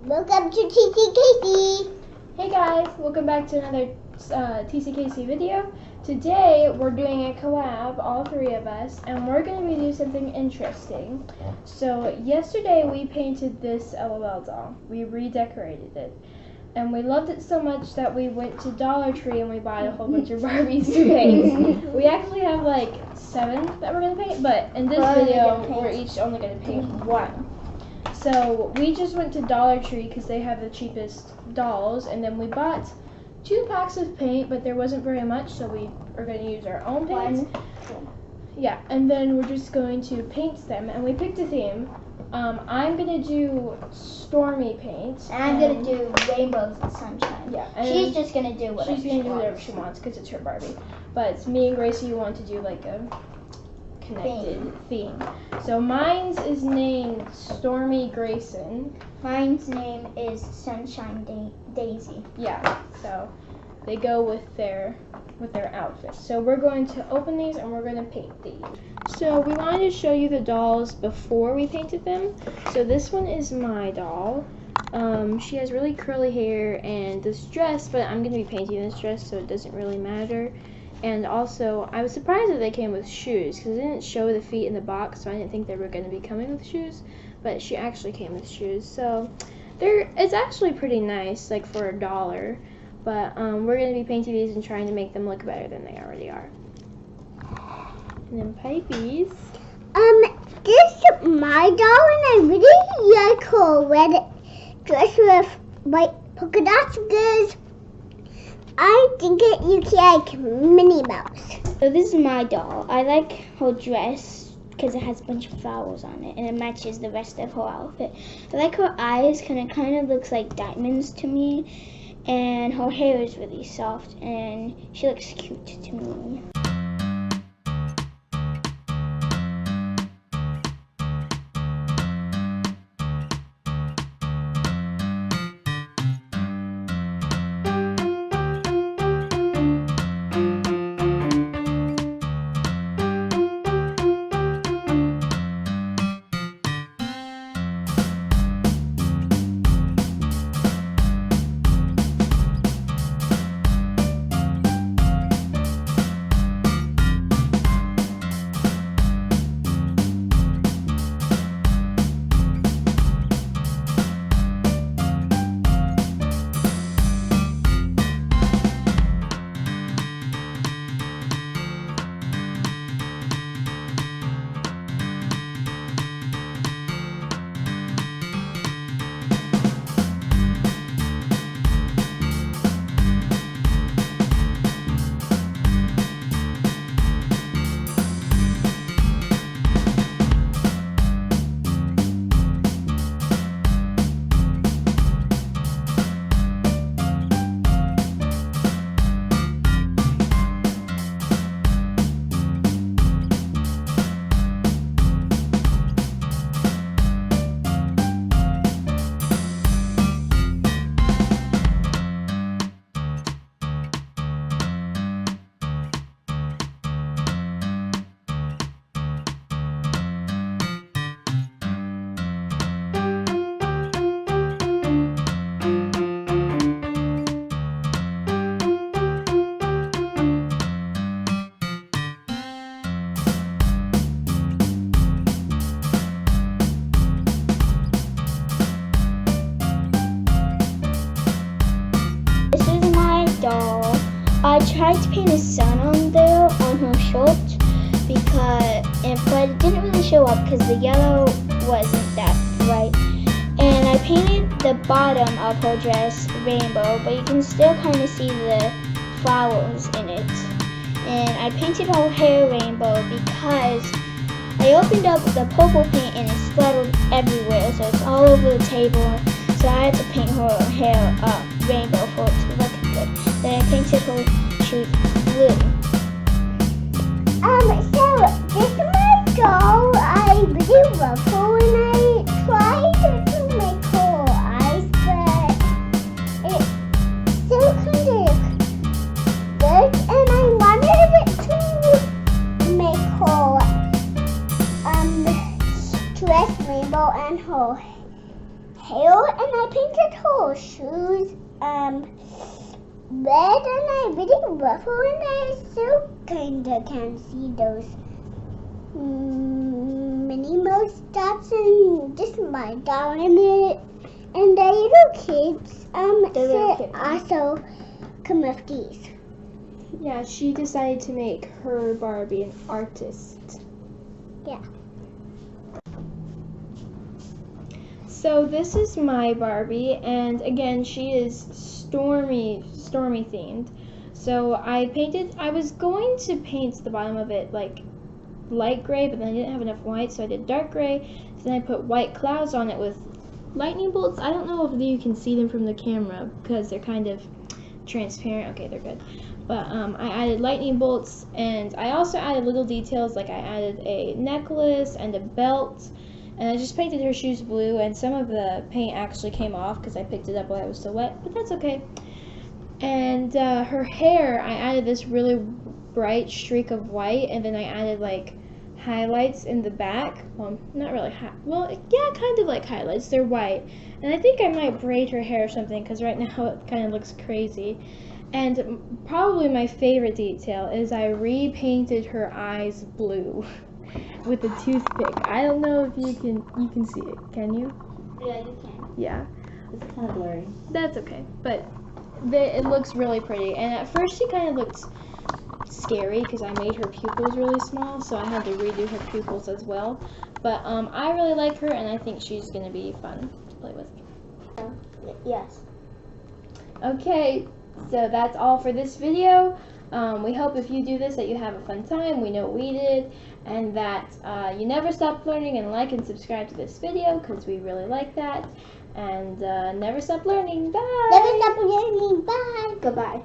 Welcome to TCKC. Hey guys, welcome back to another TCKC video. Today we're doing a collab, all three of us, and we're going to be doing something interesting. So yesterday we painted this LOL doll. We redecorated it. And we loved it so much that we went to Dollar Tree and we bought a whole bunch of Barbies to paint. We actually have like 7 that we're going to paint, but in this video we're each only going to paint 1. So we just went to Dollar Tree because they have the cheapest dolls, and then we bought 2 packs of paint, but there wasn't very much, so we are going to use our own paint. Yeah, and then we're just going to paint them, and we picked a theme. I'm going to do stormy paint. And I'm going to do rainbows and sunshine. Yeah. And she's just going to do whatever she's gonna do whatever she wants because it's her Barbie. But me and Gracie want to do like a connected theme. So mine's is named Stormy Grayson. Mine's name is Sunshine Daisy. Yeah, so they go with their outfits. So we're going to open these and we're going to paint these. So we wanted to show you the dolls before we painted them. So this one is my doll. She has really curly hair and this dress, but I'm going to be painting this dress so it doesn't really matter. And also, I was surprised that they came with shoes because it didn't show the feet in the box, so I didn't think they were going to be coming with shoes. But she actually came with shoes, so it's actually pretty nice, like for $1. But we're going to be painting these and trying to make them look better than they already are. And then Pipey's. This is my doll, and I really like her red dress with white polka dots because I think it looks like Minnie Mouse. So this is my doll. I like her dress because it has a bunch of flowers on it and it matches the rest of her outfit. I like her eyes because it kind of looks like diamonds to me, and her hair is really soft and she looks cute to me. I tried to paint a sun on there on her shirt but it didn't really show up because the yellow wasn't that bright. And I painted the bottom of her dress rainbow, but you can still kind of see the flowers in it. And I painted her hair rainbow because I opened up the purple paint and it splattered everywhere, so it's all over the table. So I had to paint her hair rainbow for it to look good. Then I painted her shoes blue. So this is my doll. I really love her, and I tried to make her eyes, but it still kind of good. And I wanted it to make her dress rainbow and her hair, and I painted her shoes red, and I really ruffle, and I still kinda can see those Minnie Mouse dots and just my doll in it. And the little kids also come with these. Yeah, she decided to make her Barbie an artist. Yeah. So this is my Barbie, and again, she is stormy themed. So I was going to paint the bottom of it like light gray, but then I didn't have enough white, so I did dark gray. So then I put white clouds on it with lightning bolts. I don't know if you can see them from the camera because they're kind of transparent. Okay, they're good. But I added lightning bolts, and I also added little details, like I added a necklace and a belt, and I just painted her shoes blue, and some of the paint actually came off because I picked it up while I was still wet, but that's okay. And her hair, I added this really bright streak of white, and then I added like highlights in the back. Well, not really yeah, kind of like highlights. They're white, and I think I might braid her hair or something because right now it kind of looks crazy. And probably my favorite detail is I repainted her eyes blue with a toothpick. I don't know if you can see it. Can you? Yeah, you can. Yeah. It's kind of blurry. That's okay, but it looks really pretty. And at first she kind of looked scary because I made her pupils really small, so I had to redo her pupils as well. But I really like her, and I think she's gonna be fun to play with. Yes. Okay, so that's all for this video. We hope if you do this that you have a fun time. We know we did, and that you never stop learning, and like and subscribe to this video because we really like that. And never stop learning. Bye. Never stop learning. Bye. Goodbye.